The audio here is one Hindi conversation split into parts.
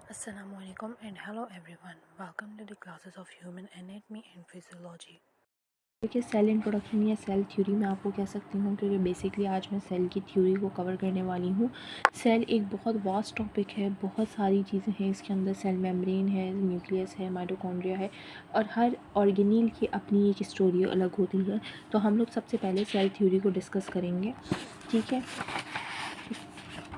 Assalamualaikum and hello everyone. Welcome to the classes of human anatomy and physiology. देखिए सेल इंट्रोडक्शन या सेल थ्योरी मैं आपको कह सकती हूँ, क्योंकि बेसिकली आज मैं सेल की थ्योरी को कवर करने वाली हूँ। सेल एक बहुत वास्ट टॉपिक है, बहुत सारी चीज़ें हैं इसके अंदर। सेल मेम्ब्रेन है, न्यूक्लियस है, माइटोकॉन्ड्रिया है, और हर ऑर्गेनील की अपनी एक स्टोरी अलग होती है। तो हम लोग सबसे पहले सेल थ्योरी को डिस्कस करेंगे, ठीक है।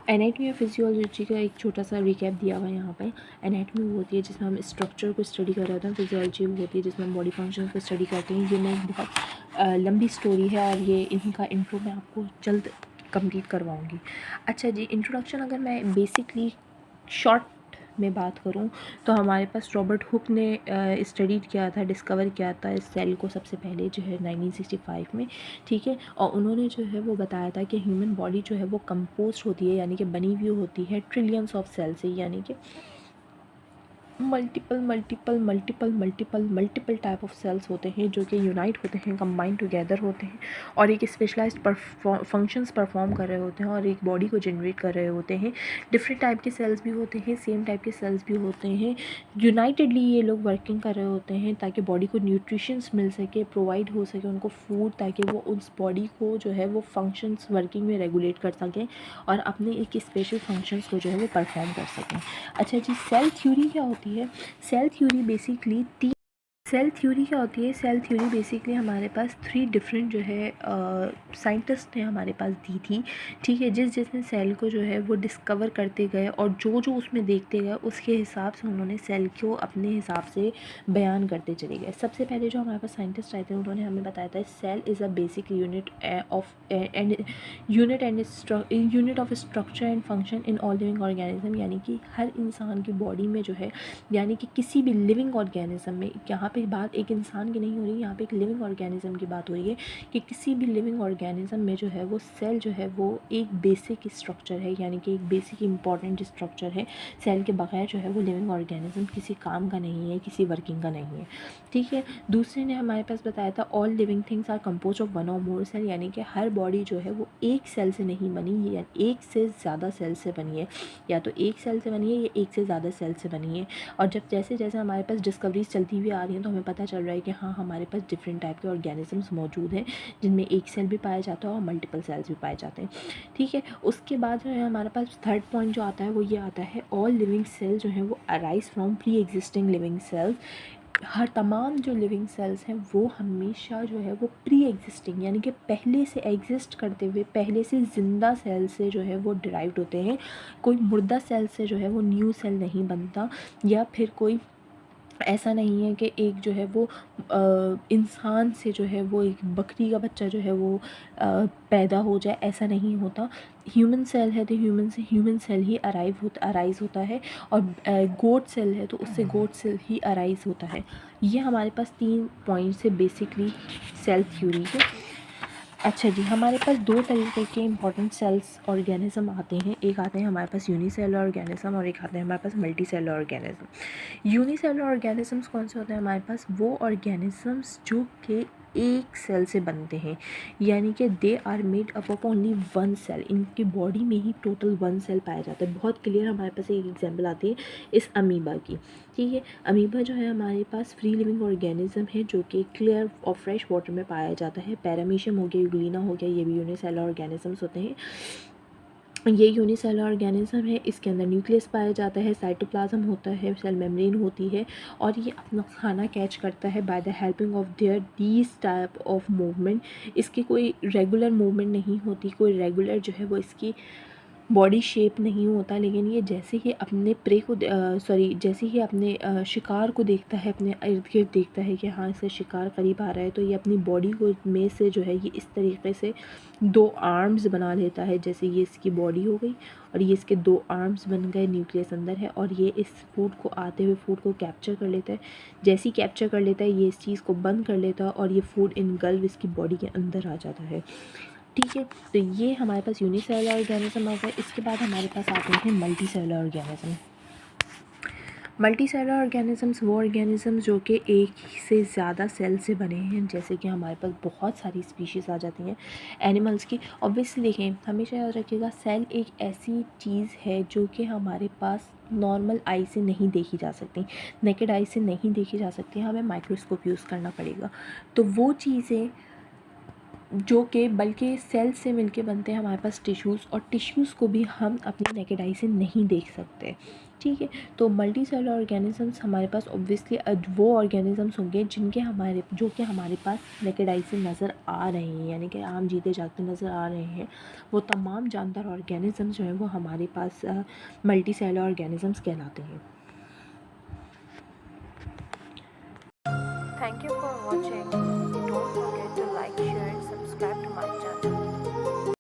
एनाटमी और फिजियोलॉजी का एक छोटा सा रिकैप दिया हुआ है यहाँ पे। एनाटमी वो होती है जिसमें हम स्ट्रक्चर को स्टडी कर रहे होते हैं, फिजियोलॉजी वो होती है जिसमें हम बॉडी फंक्शन को स्टडी करते हैं। ये मैं बहुत लंबी स्टोरी है और ये इनका इंट्रो मैं आपको जल्द कंप्लीट करवाऊँगी। अच्छा जी, इंट्रोडक्शन अगर मैं बेसिकली शॉर्ट में बात करूं तो हमारे पास रॉबर्ट हुक ने स्टडी किया था, डिस्कवर किया था इस सेल को सबसे पहले जो है 1965 में, ठीक है। और उन्होंने जो है वो बताया था कि ह्यूमन बॉडी जो है वो कंपोस्ट होती है, यानी कि बनी हुई होती है ट्रिलियंस ऑफ सेल से, यानी कि मल्टीपल टाइप ऑफ सेल्स होते हैं जो कि यूनाइट होते हैं, कंबाइन टुगेदर होते हैं और एक स्पेशलाइज्ड फंक्शंस परफॉर्म कर रहे होते हैं और एक बॉडी को जनरेट कर रहे होते हैं। डिफरेंट टाइप के सेल्स भी होते हैं, सेम टाइप के सेल्स भी होते हैं। यूनाइटेडली ये लोग वर्किंग कर रहे होते हैं ताकि बॉडी को न्यूट्रिशंस मिल सके, प्रोवाइड हो सके उनको फूड, ताकि वो उस बॉडी को जो है वो फंक्शंस वर्किंग में रेगुलेट कर सकें और अपने एक स्पेशल फंक्शंस को जो है वो परफॉर्म कर सकें। अच्छा जी, सेल थ्योरी क्या होती है? Cell theory basically cell theory basically हमारे पास 3 डिफरेंट जो है साइंटिस्ट ने हमारे पास दी थी, ठीक है। जिसने सेल को जो है वो डिस्कवर करते गए और जो उसमें देखते गए उसके हिसाब से उन्होंने सेल को अपने हिसाब से बयान करते चले गए। सबसे पहले जो हमारे पास साइंटिस्ट आए थे उन्होंने हमें बताया था cell is a basic unit of structure and function in all living organism, यानी कि हर इंसान की बॉडी में जो है, यानी कि किसी भी लिविंग ऑर्गेनिज्म में, यहाँ पे बात एक इंसान की नहीं हो रही, यहाँ पे एक लिविंग ऑर्गेनिज्म की बात हो रही है कि किसी भी लिविंग ऑर्गेनिज्म में जो है वो सेल जो है वो एक बेसिक स्ट्रक्चर है, यानी कि एक बेसिक इंपॉर्टेंट स्ट्रक्चर है। सेल के बगैर जो है वो लिविंग ऑर्गेनिज्म किसी काम का नहीं है, किसी वर्किंग का नहीं है, ठीक है। दूसरे ने हमारे पास बताया था all living things are compose of one और मोर सेल, यानी कि हर बॉडी जो है वो एक सेल से नहीं बनी है या एक से ज़्यादा सेल से बनी है, या तो एक सेल से बनी है या एक से ज़्यादा सेल से बनी है। और जब जैसे जैसे हमारे पास डिस्कवरीज चलती हुई आ रही हैं तो हमें पता चल रहा है कि हाँ, हमारे पास डिफरेंट टाइप के ऑर्गेनिजम्स मौजूद हैं जिनमें एक सेल भी पाया जाता है और मल्टीपल सेल्स भी पाए जाते हैं, ठीक है। उसके बाद जो है हमारे पास थर्ड पॉइंट जो आता है वो ये आता है ऑल लिविंग सेल जो है वो arise from pre existing living cells. हर तमाम जो लिविंग सेल्स हैं वो हमेशा जो है वो प्री एग्जिस्टिंग, यानी कि पहले से एग्जिस्ट करते हुए, पहले से ज़िंदा सेल से जो है वो डिराइव्ड होते हैं। कोई मुर्दा सेल से जो है वो न्यू सेल नहीं बनता, या फिर कोई ऐसा नहीं है कि एक जो है वो इंसान से जो है वो एक बकरी का बच्चा जो है वो पैदा हो जाए, ऐसा नहीं होता। ह्यूमन सेल है तो ह्यूमन से ह्यूमन सेल ही अराइज़ होता है, और गोट सेल है तो उससे गोट सेल ही अराइज़ होता है। ये हमारे पास 3 पॉइंट्स है बेसिकली सेल थ्योरी के। अच्छा जी, हमारे पास 2 तरीके के इंपॉर्टेंट सेल्स ऑर्गेनिज्म आते हैं। एक आते हैं हमारे पास यूनिसेलुलर ऑर्गेनिज्म और एक आते हैं हमारे पास मल्टीसेलुलर ऑर्गेनिज्म। यूनिसेलुलर ऑर्गेनिजम्स कौन से होते हैं हमारे पास? वो ऑर्गेनिजम्स जो कि एक सेल से बनते हैं, यानी कि they are made up of only one cell. इनकी बॉडी में ही टोटल वन सेल पाया जाता है। बहुत क्लियर हमारे पास एक एग्जांपल आती है इस अमीबा की, ठीक है। अमीबा जो है हमारे पास फ्री लिविंग ऑर्गेनिज्म है जो कि क्लियर और फ्रेश वाटर में पाया जाता है। पैरामीशियम हो गया, यूग्लिना हो गया, ये भी यूनिसेलुलर ऑर्गेनिजम्स होते हैं। ये यूनिसेलुलर ऑर्गेनिज्म है, इसके अंदर न्यूक्लियस पाया जाता है, साइटोप्लाज्म होता है, सेल मेम्ब्रेन होती है, और ये अपना खाना कैच करता है by the helping of their these type of movement. इसकी कोई रेगुलर मूवमेंट नहीं होती, कोई रेगुलर जो है वो इसकी बॉडी शेप नहीं होता, लेकिन ये जैसे ही अपने प्रे को जैसे ही अपने शिकार को देखता है, अपने इर्द गिर्द देखता है कि हाँ, इससे शिकार करीब आ रहा है, तो ये अपनी बॉडी को में से जो है ये इस तरीके से 2 आर्म्स बना लेता है। जैसे ये इसकी बॉडी हो गई और ये इसके 2 आर्म्स बन गए, न्यूक्लियस अंदर है, और ये इस फूड को आते हुए फूड को कैप्चर कर लेता है। जैसे ही कैप्चर कर लेता है ये इस चीज़ को बंद कर लेता है और ये फूड इनगल्व इसकी बॉडी के अंदर आ जाता है, ठीक है। तो ये हमारे पास यूनिसेलुलर ऑर्गेनिज्म आ गए। इसके बाद हमारे पास आते हैं मल्टीसेलुलर ऑर्गेनिज्म। मल्टीसेलुलर ऑर्गेनिजम्स वो ऑर्गेनिजम्स जो कि एक से ज़्यादा सेल से बने हैं, जैसे कि हमारे पास बहुत सारी स्पीशीज़ आ जाती हैं एनिमल्स की। ऑब्वियसली देखें, हमेशा याद रखिएगा सेल एक ऐसी चीज़ है जो कि हमारे पास नॉर्मल आई से नहीं देखी जा सकती, नेकेड आई से नहीं देखी जा सकती, हमें माइक्रोस्कोप यूज़ करना पड़ेगा। तो वो चीज़ें जो कि बल्कि सेल से मिलके बनते हैं हमारे पास टिश्यूज़, और टिश्यूज़ को भी हम अपनी नेकेड आई से नहीं देख सकते, ठीक है। तो मल्टी सेलुलर ऑर्गेनिजम्स हमारे पास ऑब्वियसली वो ऑर्गेनिजम्स होंगे जो कि हमारे पास नेकेड आई से नज़र आ रहे हैं, यानी कि आम जीते जागते नज़र आ रहे हैं। वो तमाम जानदार ऑर्गेनिजम्स जो हैं वो हमारे पास मल्टी सेलुलर ऑर्गेनिजम्स कहलाते हैं। Thank you for watching. Don't forget to